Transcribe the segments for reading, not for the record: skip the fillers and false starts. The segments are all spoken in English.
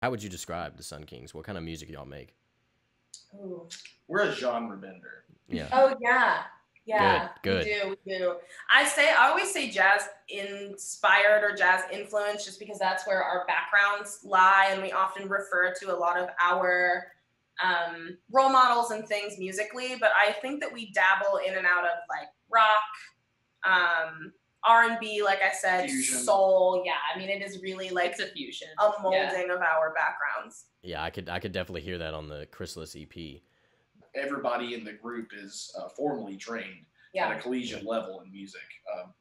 How would you describe the Sun Kings? What kind of music y'all make? Ooh. We're a genre bender. Yeah. Oh yeah. Yeah, Good. we do. I always say jazz inspired or jazz influenced just because that's where our backgrounds lie, and we often refer to a lot of our role models and things musically, but I think that we dabble in and out of like rock, R&B, like I said, fusion. Soul. Yeah, I mean, it is really like it's a fusion, a molding of our backgrounds. Yeah, I could definitely hear that on the Chrysalis EP. Everybody in the group is formally trained Yeah. at a collegiate level in music.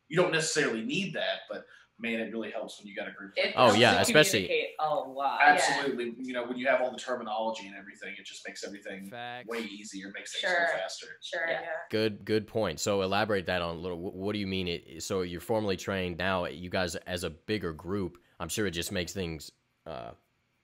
You don't necessarily need that, but man, it really helps when you got a group. It Oh, helps yeah, to especially- communicate a lot. Absolutely. You know, when you have all the terminology and everything, it just makes everything Facts. way easier, makes things Sure. go faster. Sure, Yeah. yeah. Good point. So elaborate that on a little. What do you mean? So you're formally trained now. You guys, as a bigger group, I'm sure it just makes things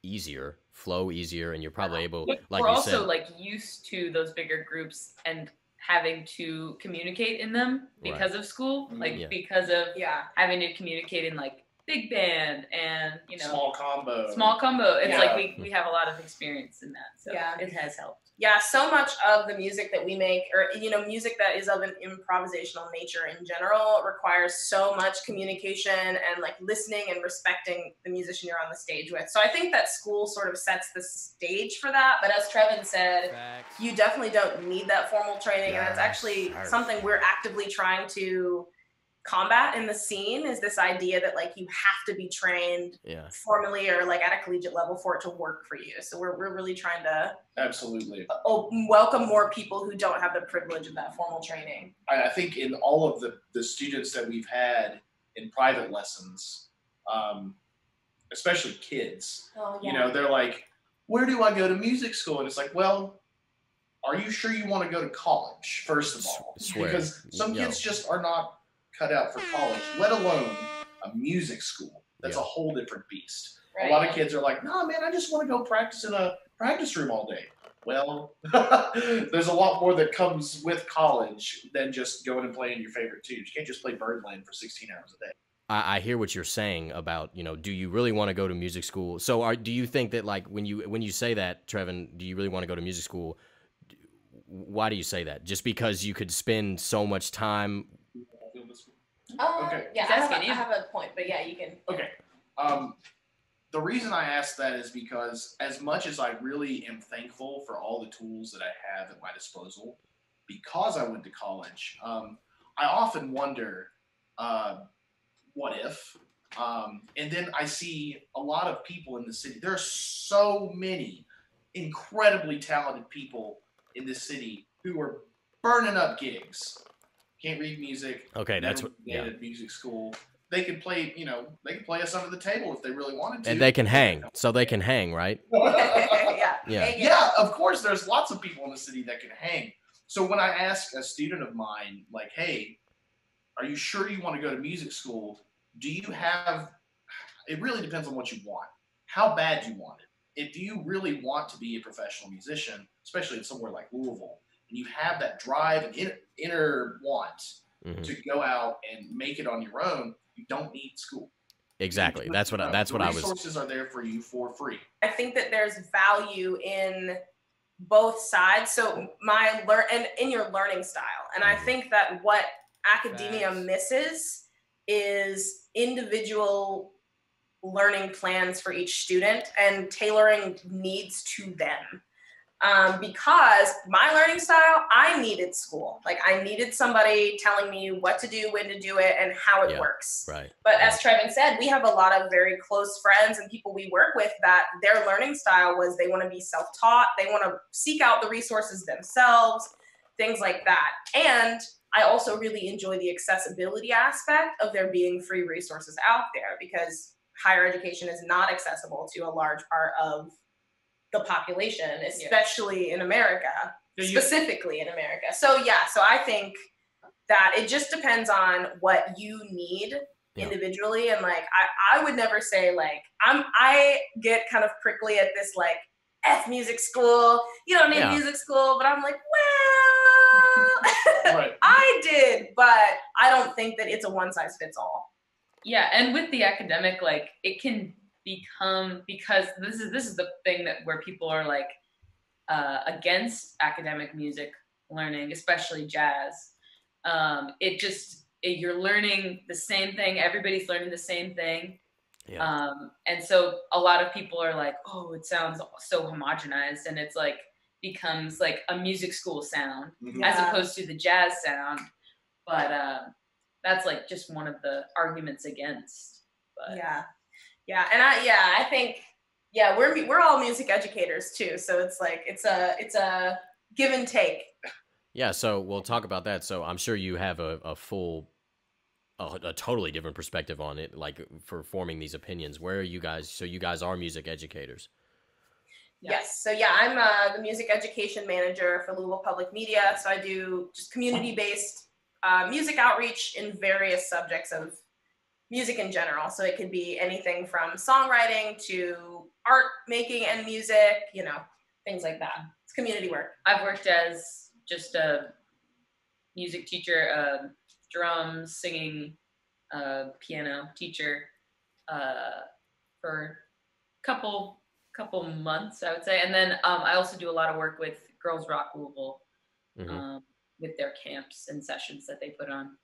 easier, flow easier, and you're probably able, But like we're you also said, like used to those bigger groups and having to communicate in them because of school, like Yeah. because of Yeah. having to communicate in like big band and Small combo. small combo. It's Yeah. like we have a lot of experience in that, so Yeah. it has helped. Yeah, so much of the music that we make, or music that is of an improvisational nature in general, requires so much communication and like listening and respecting the musician you're on the stage with. So I think that school sort of sets the stage for that. But as Trevin said, Facts. you definitely don't need that formal training, and it's Yes. actually something we're actively trying to combat in the scene, is this idea that like you have to be trained Yeah. formally or like at a collegiate level for it to work for you. So we're really trying to Absolutely. welcome more people who don't have the privilege of that formal training. I think in all of the students that we've had in private lessons, especially kids, Oh, you know, they're like, where do I go to music school? And it's like, well, are you sure you want to go to college, first of all? Swear. Because some Yo. kids just are not cut out for college, let alone a music school. That's Yeah. a whole different beast. Right. A lot of kids are like, nah, man, I just want to go practice in a practice room all day. Well, there's a lot more that comes with college than just going and playing your favorite tunes. You can't just play Birdland for 16 hours a day. I hear what you're saying about, do you really want to go to music school? So do you think that like when you say that, Trevin, do you really want to go to music school? Why do you say that? Just because you could spend so much time? Okay. Yeah, He's I asking you. have a point, but yeah, you can. Okay. The reason I ask that is because as much as I really am thankful for all the tools that I have at my disposal, because I went to college, I often wonder, what if? And then I see a lot of people in the city. There are so many incredibly talented people in this city who are burning up gigs. Can't read music. Okay, that's never what. been at music school. They could play, they could play us under the table if they really wanted to. And they can hang, so they can hang, right? Yeah. Yeah. Yeah, of course, there's lots of people in the city that can hang. So when I ask a student of mine, like, hey, are you sure you want to go to music school? Do you have, it really depends on what you want. How bad you want it. If you really want to be a professional musician, especially in somewhere like Louisville, and you have that drive and inner want to go out and make it on your own, you don't need school. Exactly. That's what I was. Resources are there for you for free. I think that there's value in both sides. So and in your learning style. And I think that what academia misses is individual learning plans for each student and tailoring needs to them. Because my learning style, I needed school. Like I needed somebody telling me what to do, when to do it, and how it works. Right. But as Trevin said, we have a lot of very close friends and people we work with that their learning style was they want to be self-taught. They want to seek out the resources themselves, things like that. And I also really enjoy the accessibility aspect of there being free resources out there, because higher education is not accessible to a large part of the population, especially in America, specifically in America. So so I think that it just depends on what you need individually. And like, I would never say like, I get kind of prickly at this, like, F music school, you don't need music school, but I'm like, well, Right. I did, but I don't think that it's a one size fits all. Yeah, and with the academic, like it can become, because this is the thing that where people are like against academic music learning, especially jazz. You're learning the same thing. Everybody's learning the same thing. Yeah. And so a lot of people are like, oh, it sounds so homogenized, and it's like becomes like a music school sound as opposed to the jazz sound. But that's like just one of the arguments against. But And I think we're all music educators too, so it's like it's a give and take. Yeah, so we'll talk about that. So I'm sure you have a totally different perspective on it, like for forming these opinions. Where are you guys? So you guys are music educators. Yes. So I'm the music education manager for Louisville Public Media. So I do just community-based music outreach in various subjects of music in general. So it could be anything from songwriting to art making and music, things like that. It's community work. I've worked as just a music teacher, drums, singing, piano teacher for a couple months, I would say. And then I also do a lot of work with Girls Rock Louisville with their camps and sessions that they put on.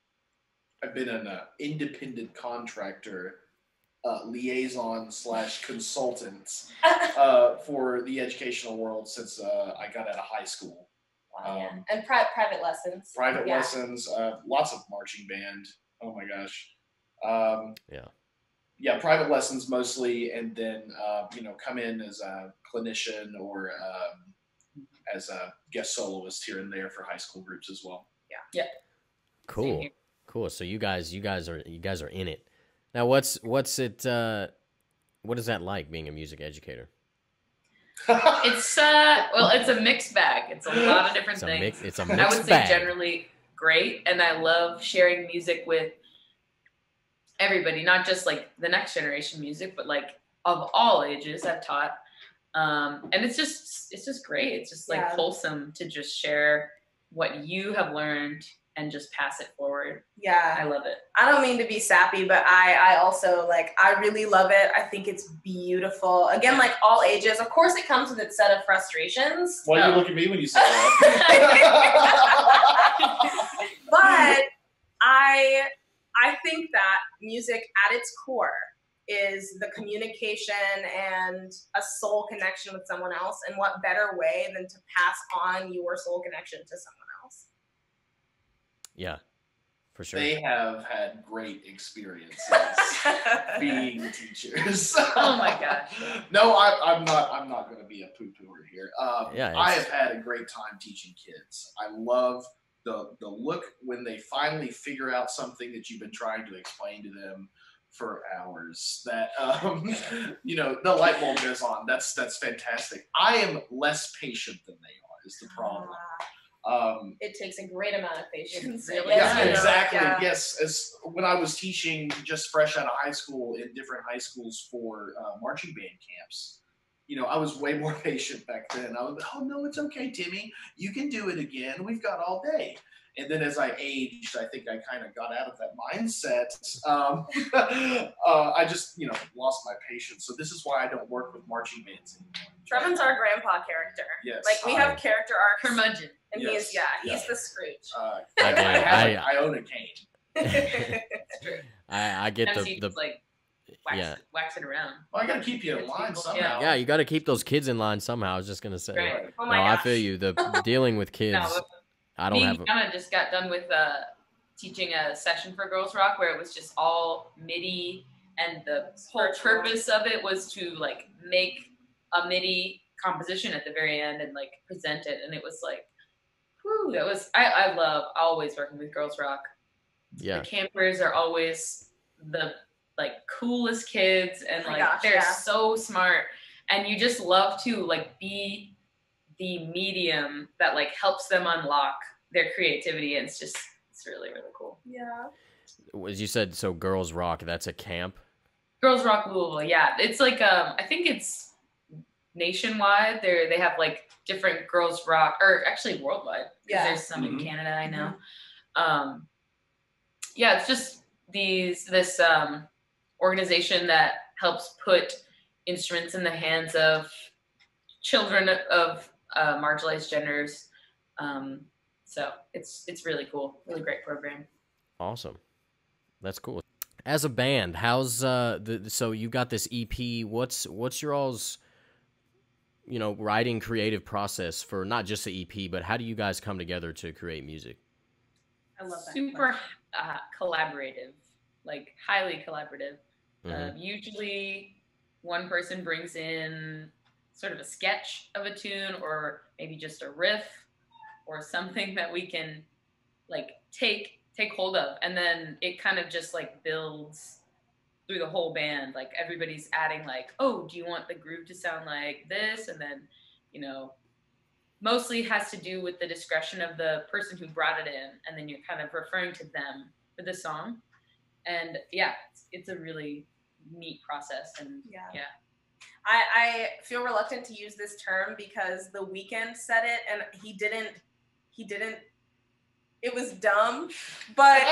I've been an independent contractor liaison / consultant for the educational world since I got out of high school. And private lessons. Private lessons, lots of marching band. Oh my gosh. Yeah, private lessons mostly, and then come in as a clinician or as a guest soloist here and there for high school groups as well. Yeah. Cool. So you guys are in it. Now, what's it? What is that like being a music educator? It's it's a mixed bag. It's a lot of different things. It's a mixed bag. I would say generally great, and I love sharing music with everybody, not just like the next generation music, but like of all ages I've taught. And it's just great. It's just like wholesome to just share what you have learned and just pass it forward. Yeah. I love it. I don't mean to be sappy, but I also I really love it. I think it's beautiful. Again, like all ages. Of course it comes with its set of frustrations. Why do you look at me when you say that? But I think that music at its core is the communication and a soul connection with someone else. And what better way than to pass on your soul connection to someone else? Yeah, for sure. They have had great experiences being teachers. Oh my gosh. No, I'm not going to be a poo-pooer here. I have had a great time teaching kids. I love the look when they finally figure out something that you've been trying to explain to them for hours. That the light bulb goes on. That's fantastic. I am less patient than they are. Is the problem. It takes a great amount of patience. Yeah, exactly. Yeah. Yes, as when I was teaching just fresh out of high school in different high schools for marching band camps, I was way more patient back then. I was, oh no, it's okay, Timmy. You can do it again. We've got all day. And then as I aged, I think I kind of got out of that mindset. I just, lost my patience. So this is why I don't work with marching bands anymore. Trevin's our grandpa character. Yes. Like we have character arcs. Curmudgeon. And he's the Scrooge. I own a cane. I get the like wax it around. Well, I gotta keep you in line somehow. Yeah, you got to keep those kids in line somehow. I was just gonna say. Right. Oh my gosh. I feel you. The dealing with kids. I don't have. Kiana just got done with teaching a session for Girls Rock where it was just all MIDI, and the whole purpose of it was to like make a MIDI composition at the very end and like present it, and it was like, whew, that was I love always working with Girls Rock. Yeah, the campers are always the like coolest kids, and they're so smart, and you just love to like be the medium that like helps them unlock their creativity, and it's really, really cool. Yeah. As you said, so Girls Rock, that's a camp? Girls Rock Louisville, yeah. It's like I think it's nationwide. They have like different Girls Rock, or actually worldwide. Yeah. There's some in Canada, I know. Yeah, it's just this organization that helps put instruments in the hands of children of marginalized genders. So it's really cool, really great program. Awesome. That's cool. As a band, how's so you got this EP? What's your all's writing creative process for not just the EP, but how do you guys come together to create music? I love that. Super collaborative, like highly collaborative. Mm-hmm. Usually one person brings in sort of a sketch of a tune or maybe just a riff or something that we can like take hold of, and then it kind of just like builds through the whole band. Like everybody's adding like, oh, do you want the groove to sound like this? And then, mostly has to do with the discretion of the person who brought it in, and then you're kind of referring to them for the song. And yeah, it's a really neat process. And yeah. I feel reluctant to use this term because The Weeknd said it and he didn't, it was dumb, but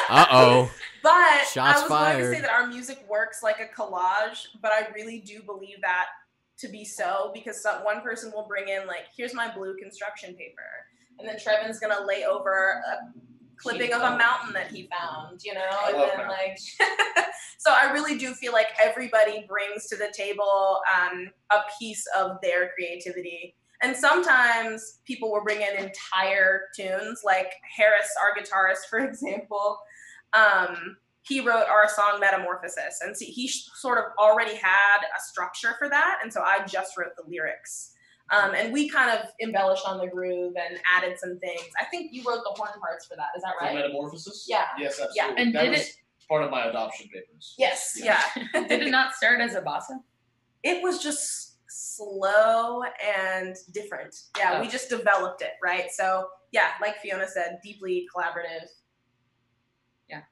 uh-oh. But Shots I was fired. going to say that our music works like a collage, but I really do believe that to be so, because one person will bring in like, here's my blue construction paper, and then Trevin's gonna lay over a clipping of a mountain that he found, and then like so I really do feel like everybody brings to the table a piece of their creativity. And sometimes people will bring in entire tunes, like Harris, our guitarist, for example. He wrote our song Metamorphosis, and he sort of already had a structure for that, and so I just wrote the lyrics. And we kind of embellished on the groove and added some things. I think you wrote the horn parts for that, is that right? For Metamorphosis? Yeah. Yes, absolutely. Yeah. And that did was it part of my adoption papers. Yes, yeah. did it not start as a bossa? It was just slow and different. Yeah, we just developed it, right? So yeah, like Fiona said, deeply collaborative. Yeah.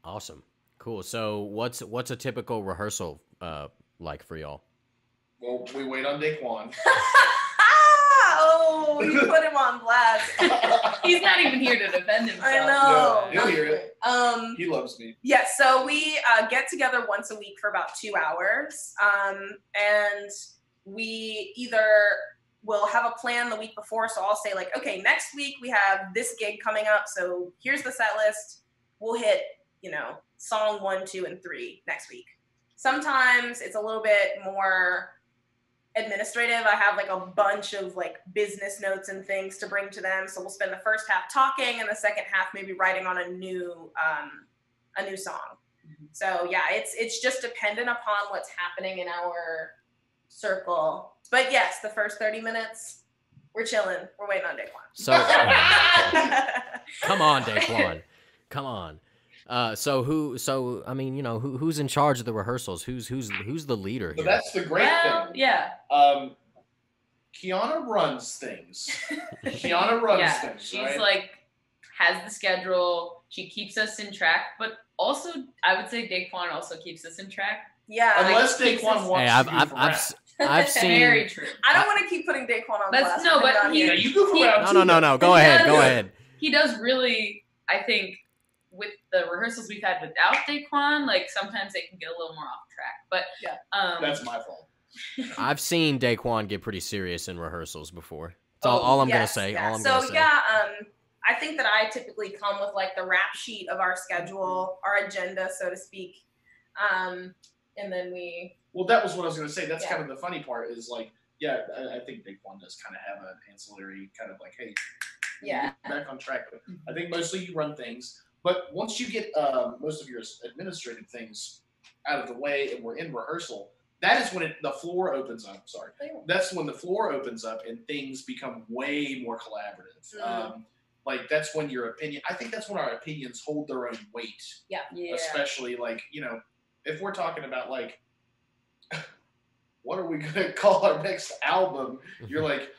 Awesome. Cool. So what's a typical rehearsal like for y'all? Well, we wait on Daquan. Oh, you put him on blast. He's not even here to defend himself. I know. No, he'll hear it. He loves me. Yeah, so we get together once a week for about 2 hours. And we either will have a plan the week before. So I'll say like, okay, next week we have this gig coming up. So here's the set list. We'll hit, song 1, 2, and 3 next week. Sometimes it's a little bit more administrative. I have like a bunch of like business notes and things to bring to them. So we'll spend the first half talking and the second half maybe writing on a new song. Mm-hmm. So yeah, it's just dependent upon what's happening in our circle. But yes, the first 30 minutes, we're chilling. We're waiting on Daquan. So come on, Daquan. Come on. Who's in charge of the rehearsals? Who's the leader here? So that's the great thing. Yeah. Kiana runs things. Kiana runs things. She's right? like has the schedule. She keeps us in track, but also I would say Daquan also keeps us in track. Yeah. Unless Daquan wants to goof around. I've seen. Very true. I don't want to keep putting Daquan on blast. No, but you goof around. No. Go ahead. He does really. I think with the rehearsals we've had without Daquan, like sometimes they can get a little more off track. But yeah, that's my fault. I've seen Daquan get pretty serious in rehearsals before. That's all I'm gonna say. Yeah. All I'm gonna say. I think that I typically come with like the rap sheet of our schedule, our agenda, so to speak, and then we. Well, that was what I was gonna say. That's kind of the funny part is like, I think Daquan does kind of have an ancillary kind of like, hey, get back on track. But I think mostly you run things. But once you get most of your administrative things out of the way and we're in rehearsal, that is when the floor opens up. Sorry. That's when the floor opens up and things become way more collaborative. Like that's when I think that's when our opinions hold their own weight. Yeah. Especially like, if we're talking about like, what are we going to call our next album? You're like,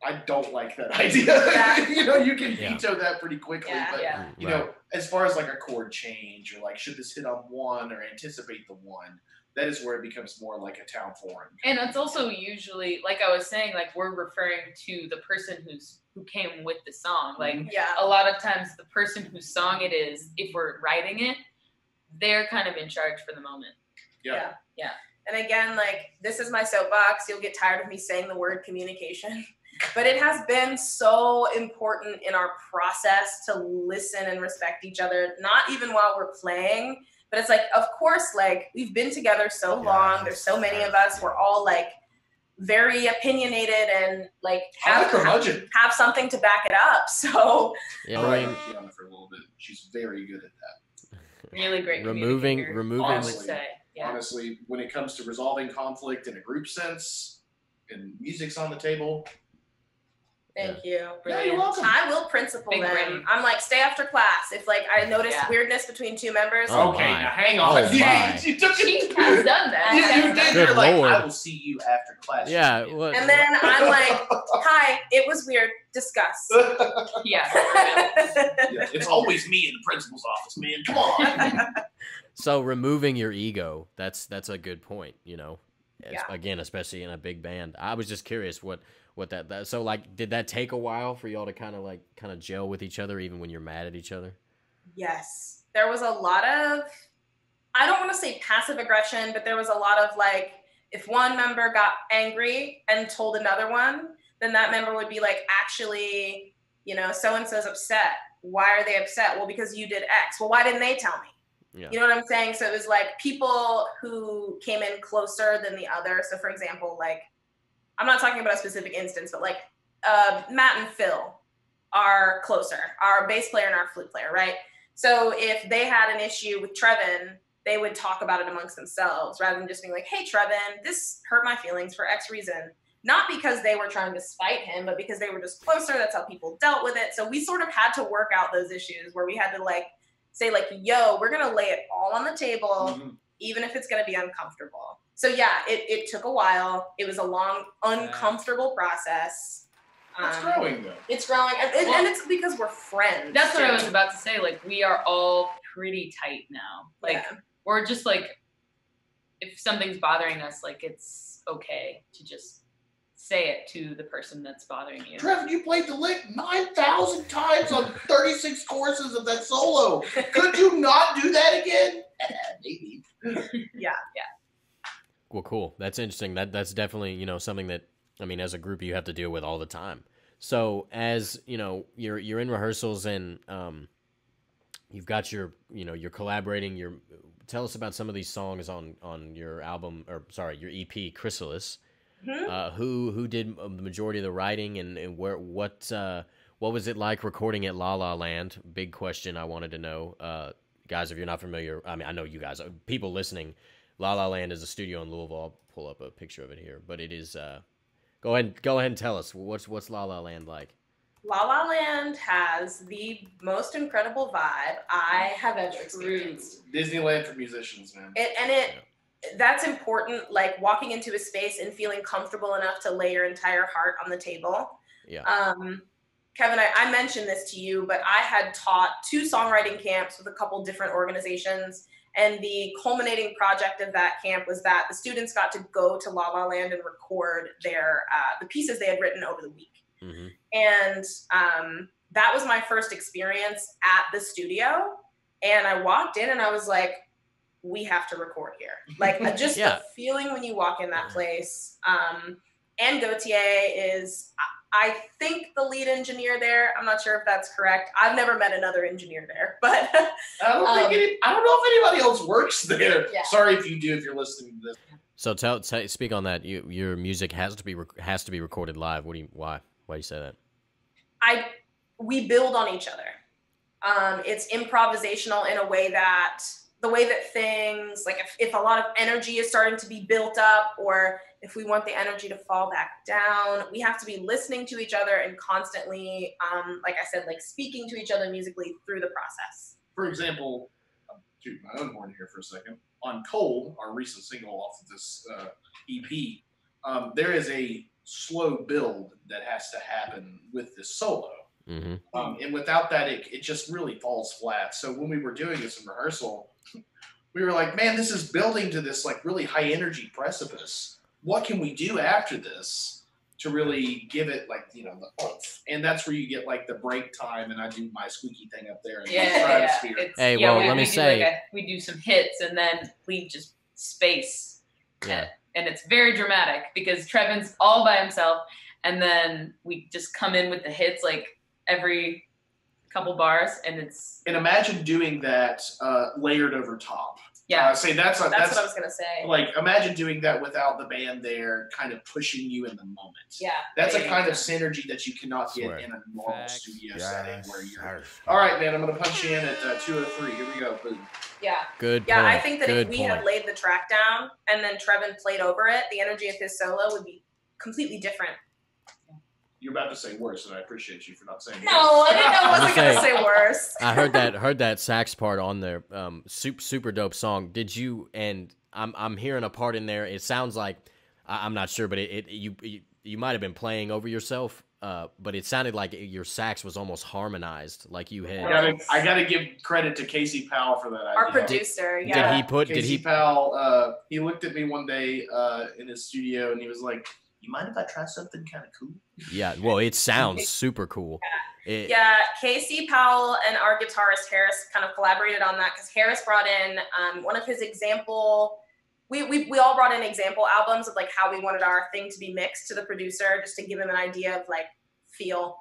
I don't like that idea. Yeah. You can veto that pretty quickly. Yeah. But, as far as like a chord change or like, should this hit on one or anticipate the one, that is where it becomes more like a town forum. And it's also usually, like I was saying, like we're referring to the person who came with the song. Like a lot of times the person whose song it is, if we're writing it, they're kind of in charge for the moment. Yeah. And again, like, this is my soapbox. You'll get tired of me saying the word communication, but it has been so important in our process to listen and respect each other, not even while we're playing, but it's like, of course, like, we've been together so long. There's so many of us. We're all like very opinionated and like have something to back it up. So Kiana for a little bit. She's very good at that. Really great. Removing. Honestly, when it comes to resolving conflict in a group sense, and music's on the table. Thank you. Yeah, you're welcome. I will principal them. I'm like, stay after class. If like I notice weirdness between two members. Okay, now hang on. She has done that. You did. You're like, I will see you after class. Yeah. And then I'm like, hi, it was weird. Discuss. Yeah. It's always me in the principal's office, man. Come on. So removing your ego, that's a good point, you know. Again, especially in a big band. I was just curious what that so like did that take a while for y'all to kind of gel with each other even when you're mad at each other? Yes. There was a lot of, I don't want to say passive aggression, but there was a lot of like, if one member got angry and told another one, then that member would be like, actually, you know, so-and-so's upset. Why are they upset? Well, because you did X. Well, why didn't they tell me? Yeah. You know what I'm saying? So it was like people who came in closer than the other. So for example, like, I'm not talking about a specific instance, but like Matt and Phil are closer, our bass player and our flute player, right? So if they had an issue with Trevin, they would talk about it amongst themselves rather than just being like, hey, Trevin, this hurt my feelings for X reason. Not because they were trying to spite him, but because they were just closer. That's how people dealt with it. So we sort of had to work out those issues where we had to like say like, yo, we're going to lay it all on the table, even if it's going to be uncomfortable. So yeah, it took a while. It was a long, uncomfortable process. It's growing though. It's growing. And it's because we're friends. That's what I was about to say. Like, we are all pretty tight now. Like, we're just like, if something's bothering us, like, it's okay to just say it to the person that's bothering you. Trevor, you played the lick 9,000 times on 36 courses of that solo. Could you not do that again? Maybe. Yeah. Well, cool. That's interesting. That's definitely, you know, something that, I mean, as a group you have to deal with all the time. So as, you know, you're in rehearsals and you've got your, you know, you're collaborating, tell us about some of these songs on your album, or sorry, your EP, Chrysalis. Who did the majority of the writing, and what was it like recording at LaLa Land? Big question I wanted to know. Guys, if you're not familiar, I mean, I know you guys, people listening, LaLa Land is a studio in Louisville. I'll pull up a picture of it here, but it is, go ahead and tell us, what's LaLa Land like? LaLa Land has the most incredible vibe I have ever experienced. Disneyland for musicians, man. That's important, like walking into a space and feeling comfortable enough to lay your entire heart on the table. Yeah. Kevin, I mentioned this to you, but I had taught 2 songwriting camps with a couple different organizations. And the culminating project of that camp was that the students got to go to LaLa Land and record the pieces they had written over the week. And that was my first experience at the studio. And I walked in and I was like, we have to record here. Like just the feeling when you walk in that place. And Gautier is, I think, the lead engineer there. I'm not sure if that's correct. I've never met another engineer there, but I don't know if anybody else works there. Yeah. Sorry if you do, if you're listening to this. So speak on that. Your music has to be recorded live. Why do you say that? We build on each other. It's improvisational in a way that the way that things, like if a lot of energy is starting to be built up, or if we want the energy to fall back down, we have to be listening to each other and constantly, like I said, like speaking to each other musically through the process. For example, I'll toot my own horn here for a second. On Cold, our recent single off of this EP, there is a slow build that has to happen with this solo. And without that, it just really falls flat. So when we were doing this in rehearsal, we were like, man, this is building to this like really high energy precipice. What can we do after this to really give it like, you know, the oomph? And that's where you get like the break time, and I do my squeaky thing up there in the stratosphere. Hey, well, let me say, we do some hits, and then we just space. Yeah. And it's very dramatic because Trevin's all by himself, and then we just come in with the hits like every couple bars, and it's. And imagine doing that layered over top. Yeah. Say that's what I was gonna say. Like, imagine doing that without the band there, kind of pushing you in the moment. Yeah. That's a kind of synergy that you cannot get in a normal studio setting where you're. All right, man. I'm gonna punch you in at 2:03. Here we go. Boom. Yeah. Good. Yeah, point. I think that Good if we point. had laid the track down and then Trevin played over it, the energy of his solo would be completely different. You're about to say worse, and I appreciate you for not saying. No, I didn't know I wasn't gonna gonna say worse. I heard that sax part on there. Super dope song. Did you? And I'm hearing a part in there. It sounds like I'm not sure, but you might have been playing over yourself. But it sounded like your sax was almost harmonized, like you had. I gotta give credit to Casey Powell for that idea. Our producer, yeah. Casey Powell, he looked at me one day in his studio and he was like, "You mind if I try something kind of cool?" Yeah, well, it sounds super cool. Yeah, Casey Powell and our guitarist Harris kind of collaborated on that because Harris brought in one of his example. We all brought in example albums of like how we wanted our thing to be mixed to the producer, just to give him an idea of like feel.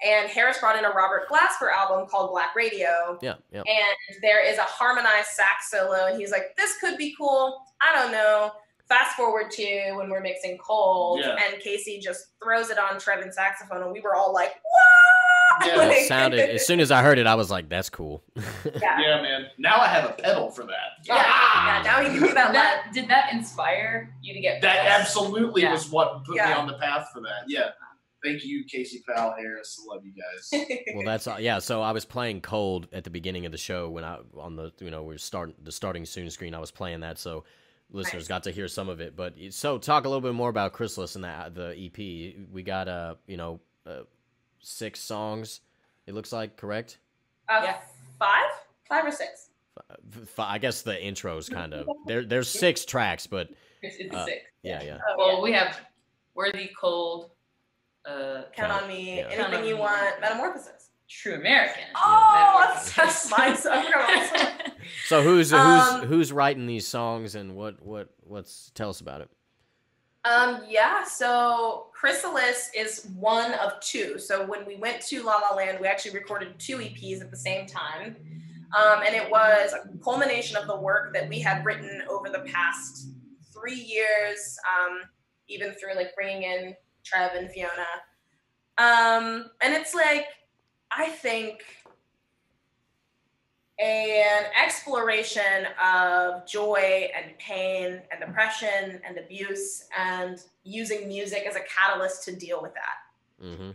And Harris brought in a Robert Glasper album called Black Radio. Yeah. And there is a harmonized sax solo, and he's like, "This could be cool. I don't know." Fast forward to when we're mixing Cold, and Casey just throws it on Trevin's saxophone, and we were all like, "What?" Yeah, like, it sounded. As soon as I heard it, I was like, "That's cool." Yeah, man. Now I have a pedal for that. Yeah, now he can do that. Did that inspire you to get? That absolutely was what put me on the path for that. Yeah. Thank you, Casey Powell, Harris. Love you guys. Well, that's So I was playing Cold at the beginning of the show when we're starting the starting soon screen. I was playing that, so listeners got to hear some of it. But so talk a little bit more about Chrysalis and the EP. We got 6 songs. It looks like, correct? Yeah, 5 or 6. I guess the intro's kind of there's 6 tracks, but it's 6. Yeah. Oh, we have Worthy, Cold, Count on Me, Anything You Want, Metamorphosis, True American. Oh, that's mine. So I forgot. So who's writing these songs, and what's tell us about it? So Chrysalis is one of 2. So when we went to LaLa Land, we actually recorded 2 EPs at the same time. And it was a culmination of the work that we had written over the past 3 years, even through like bringing in Trev and Fiona. And it's like, I think an exploration of joy and pain and depression and abuse, and using music as a catalyst to deal with that. Mm-hmm.